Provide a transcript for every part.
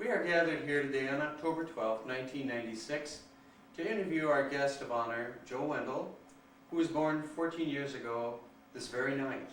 We are gathered here today on October 12th, 1996, to interview our guest of honor, Joe Wendell, who was born 14 years ago this very night.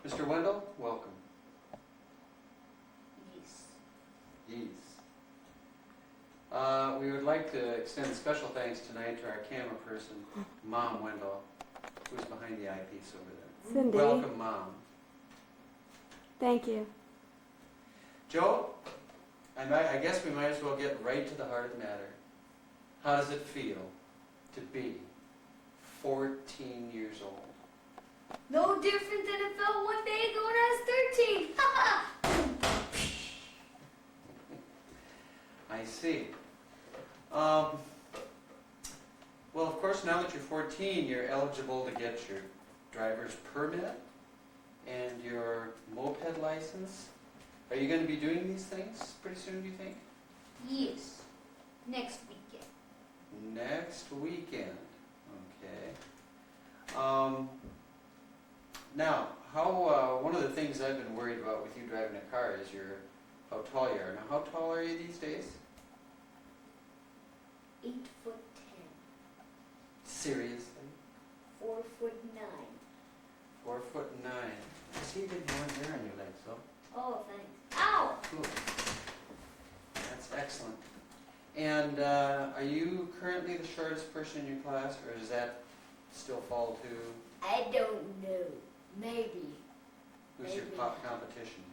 Mr. Wendell, welcome. Yes. We would like to extend special thanks tonight to our camera person, Mom Wendell, who's behind the eyepiece over there. Cindy. Welcome, Mom. Thank you. Joe, I guess we might as well get right to the heart of the matter. How does it feel to be 14 years old? No different than it felt one day ago when I was 13. I see. Well, of course, now that you're 14, you're eligible to get your driver's permit and your moped license. Are you going to be doing these things pretty soon, do you think? Yes. Next weekend. Next weekend. Okay. Now, one of the things I've been worried about with you driving a car is how tall you are. Now, how tall are you these days? 8'10". Seriously? 4'9". 4'9". I see you get more hair on your legs, though. Oh, thanks. Ow! Cool. That's excellent. And are you currently the shortest person in your class, or does that still fall to? I don't know. Maybe. Who's your competition?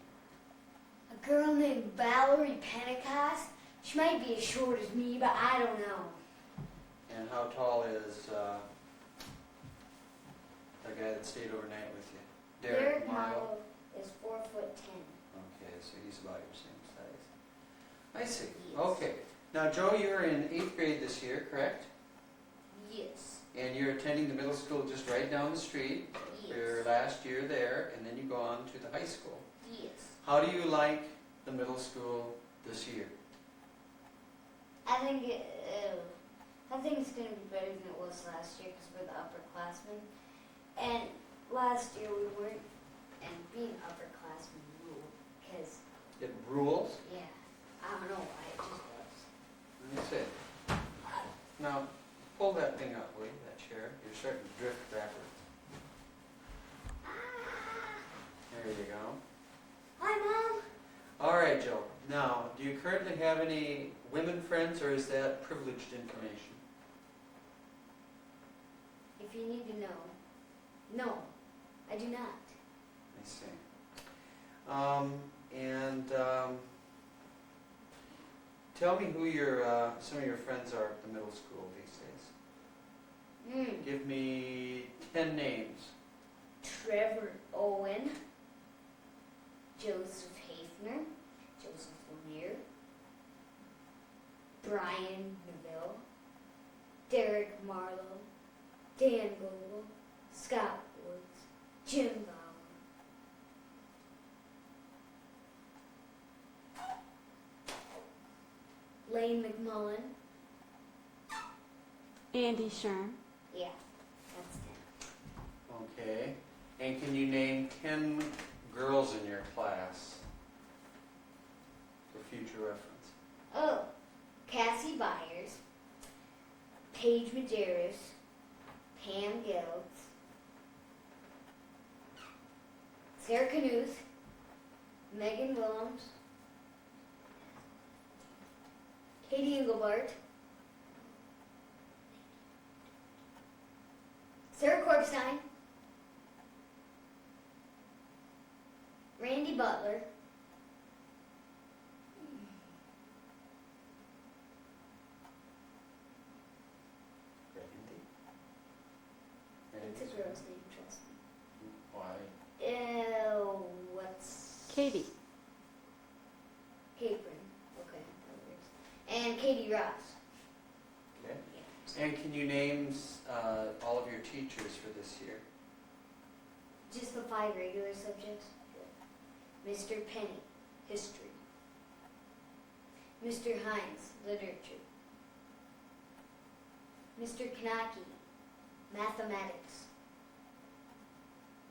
A girl named Valerie Pentecost. She might be as short as me, but I don't know. And how tall is the guy that stayed overnight with you? Derek Marlowe is 4'10". Okay, so he's about your same size. I see. Yes. Okay. Now, Joe, you're in 8th grade this year, correct? Yes. And you're attending the middle school just right down the street for your Yes. last year there, and then you go on to the high school. Yes. How do you like the middle school this year? I think it's going to be better than it was last year because we're the upperclassmen. And last year we weren't, and being upperclassmen ruled because, It rules? yeah, I don't know why it just was. Let me see. Now, pull that thing up, will you, that chair? You're starting to drift backwards. There you go. Hi, Mom. All right, Joe. Now, do you currently have any women friends, or is that privileged information? If you need to know, no, I do not. I see. Tell me who some of your friends are at the middle school these days. Give me 10 names. Trevor Owen, Joseph Hafner, Joseph Lanier, Brian Neville, Derek Marlowe, Dan Goble, Scott Woods, Jim Bauer. Lane McMullen. Andy Sherm. Yeah, that's 10. Okay. And can you name 10 girls in your class for future reference? Oh, Cassie Byers, Paige Maderas, Pam Geltz, Sarah Knuth, Megan Willems, Katie Engelbart, Sarah Korpstein, Randy Butler, it's a girl's name, trust me. Why? What's... Katie. Capron. Okay, that works. And Katie Ross. Okay. Yeah. And can you name all of your teachers for this year? Just the 5 regular subjects. Mr. Penny, history. Mr. Hines, literature. Mr. Kanaki, mathematics.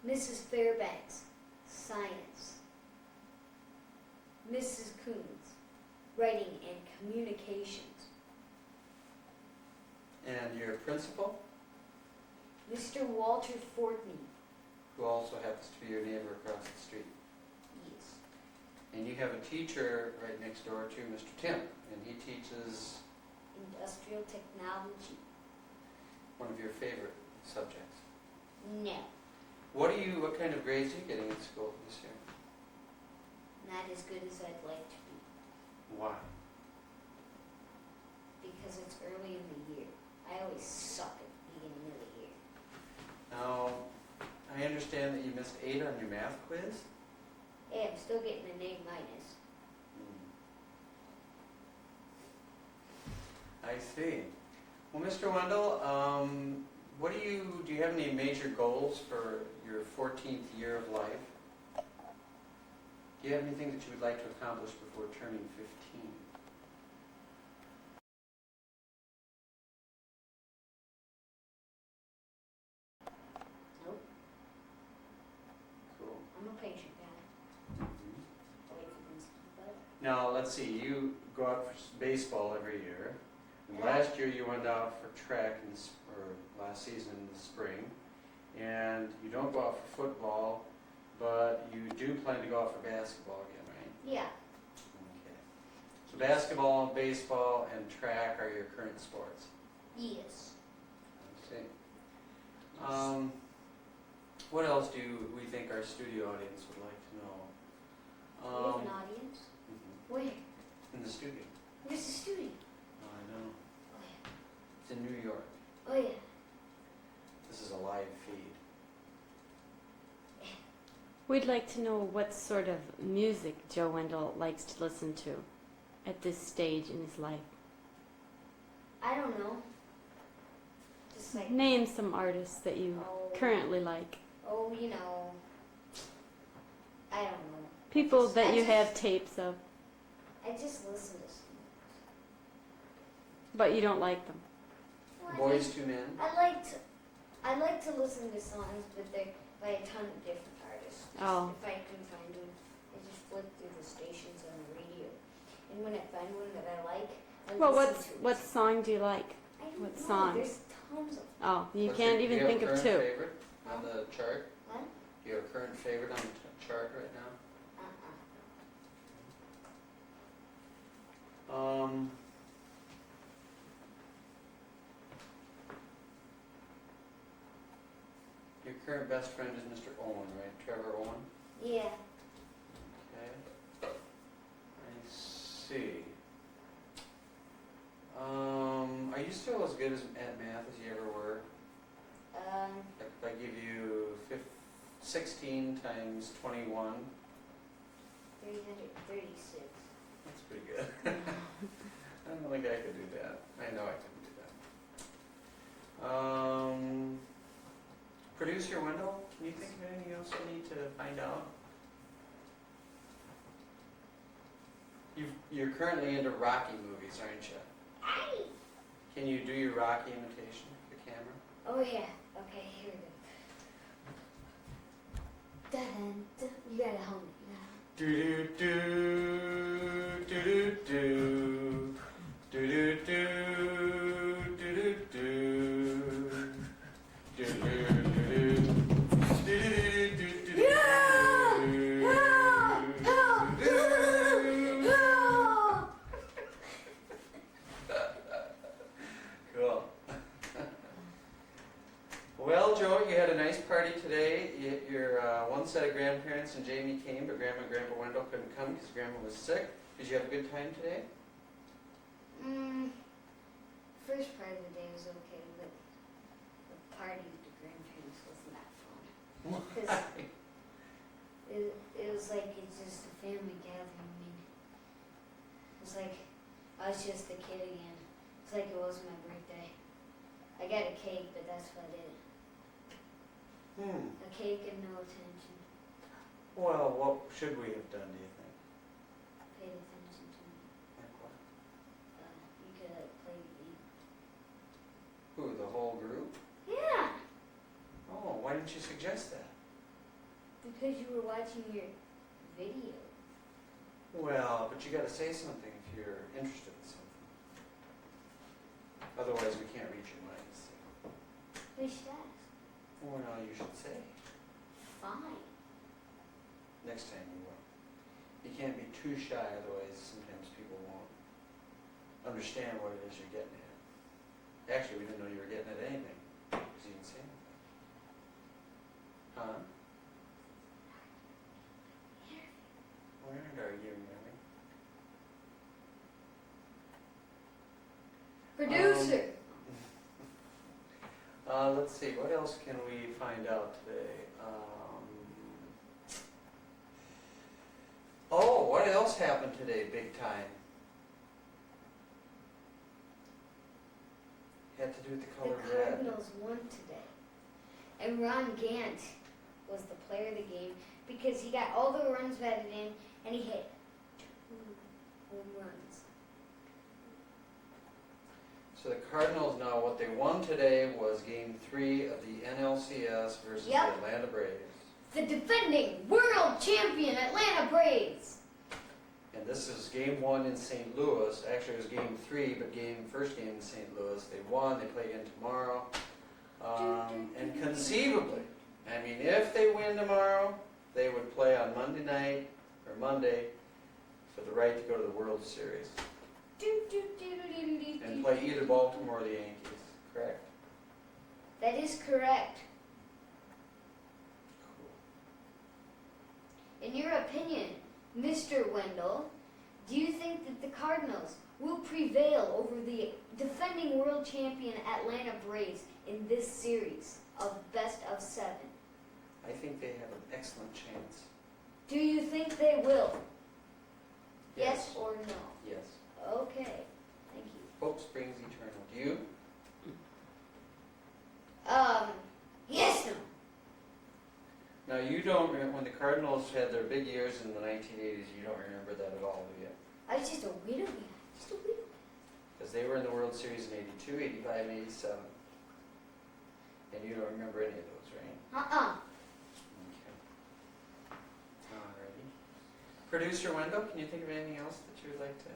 Mrs. Fairbanks, science. Mrs. Coons, writing and communications. And your principal, Mr. Walter Fortney. who also happens to be your neighbor across the street. Yes. And you have a teacher right next door too, Mr. Tim, and he teaches Industrial technology. one of your favorite subjects. No, What kind of grades are you getting in school this year? not as good as I'd like to be Why? because it's early in the year. I always suck at the beginning of the year. Now, I understand that you missed 8 on your math quiz? Hey, I'm still getting an A minus. I see. Well, Mr. Wendell, do you have any major goals for your 14th year of life? Do you have anything that you would like to accomplish before turning 15? Nope, Cool. I'm a patient guy. I'll wait for things to keep up. Now, let's see, you go out for baseball every year. And Yeah. last year you went out for track, or last season in the spring. And you don't go out for football, but you do plan to go out for basketball again, right? Yeah, Okay. So basketball, baseball, and track are your current sports. yes. I see. What else do we think our studio audience would like to know? We have an audience. Mhm. Where? In the studio. Where's the studio? Oh, I know. Oh yeah. It's in New York. Oh yeah. This is a live feed. We'd like to know what sort of music Joe Wendell likes to listen to at this stage in his life. I don't know. Just like Name some artists that you currently like. oh, you know. I don't know. People that I you just- have tapes of, I just listen to some. but you don't like them. Well, Boys to Men. I like to listen to songs, but they're by a ton of different artists. Just Oh. If I can find one, I just flip through the stations on the radio, and when I find one that I like, I Well, listen to what it. song do you like? I don't what know. song? There's tons of. Oh, you What's can't your- even do you think have of a current two. favorite on the chart? What? Do you have a current favorite on the chart right now? Uh-uh. Your current best friend is Mr. Owen, right? Trevor Owen? Yeah. Okay. I see. Are you still as good at math as you ever were? Like if I give you 16 times 21, 336. that's pretty good. I don't think I could do that. I know I couldn't do that. Producer Wendell, can you think of anything else we need to find out? You're currently into Rocky movies, aren't you? Aye. Can you do your Rocky imitation for the camera? Oh yeah. Okay, here we go. Dun, dun. You gotta hold it. Do do do do do do do do do do do do Cool. Well, Joe, you had a nice party today. Your one set of grandparents and Jamie came, but Grandma and Grandpa Wendell couldn't come because Grandma was sick. Did you have a good time today? First part of the day was okay, but the party with the grandparents wasn't that fun. Because it was like it's just a family gathering. I mean, it was like I was just a kid again. It's like it wasn't my birthday. I got a cake, but that's about it. A cake and no attention. Well, what should we have done, do you think? Paid attention to me. Like what? You could like play the game. Who, the whole group? Yeah, Oh, why didn't you suggest that? because you were watching your video. Well, but you gotta say something if you're interested in something. Otherwise, we can't read your minds. We should ask. Well, you should say. Fine. Next time you will. You can't be too shy, otherwise sometimes people won't understand what it is you're getting at. Actually, we didn't know you were getting at anything, because you didn't say anything. Huh? We aren't arguing, are we? Producer. Let's see, what else can we find out today? Oh, what else happened today, big time? Had to do with the color The red. Cardinals won today. And Ron Gant was the player of the game because he got all the runs batted in and he hit 2 home runs. So the Cardinals now, what they won today was Game 3 of the NLCS versus Yep. the Atlanta Braves. The defending world champion Atlanta Braves. And this is Game 1 in St. Louis. Actually, it was Game 3, but first game in St. Louis. They won. They play again tomorrow. And conceivably, I mean, if they win tomorrow, they would play on Monday night or Monday for the right to go to the World Series and play either Baltimore or the Yankees. Correct? That is correct. In your opinion, Mr. Wendell, do you think that the Cardinals will prevail over the defending world champion Atlanta Braves in this series of best of 7? I think they have an excellent chance. Do you think they will? Yes or no? Yes. Okay, thank you. Hope springs eternal. Do you? Yes, no. Now, you don't remember when the Cardinals had their big years in the 1980s, you don't remember that at all, do you? I was just a little bit. Just a little. Because they were in the World Series in 82, 85, and 87. And you don't remember any of those, right? Uh-uh. Okay. Alrighty. Producer Wendell, can you think of anything else that you would like to?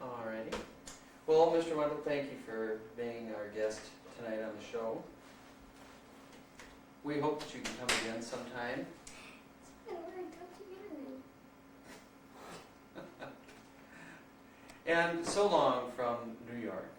Alrighty. Well, Mr. Wendell, thank you for being our guest tonight on the show. We hope that you can come again sometime. And so long from New York.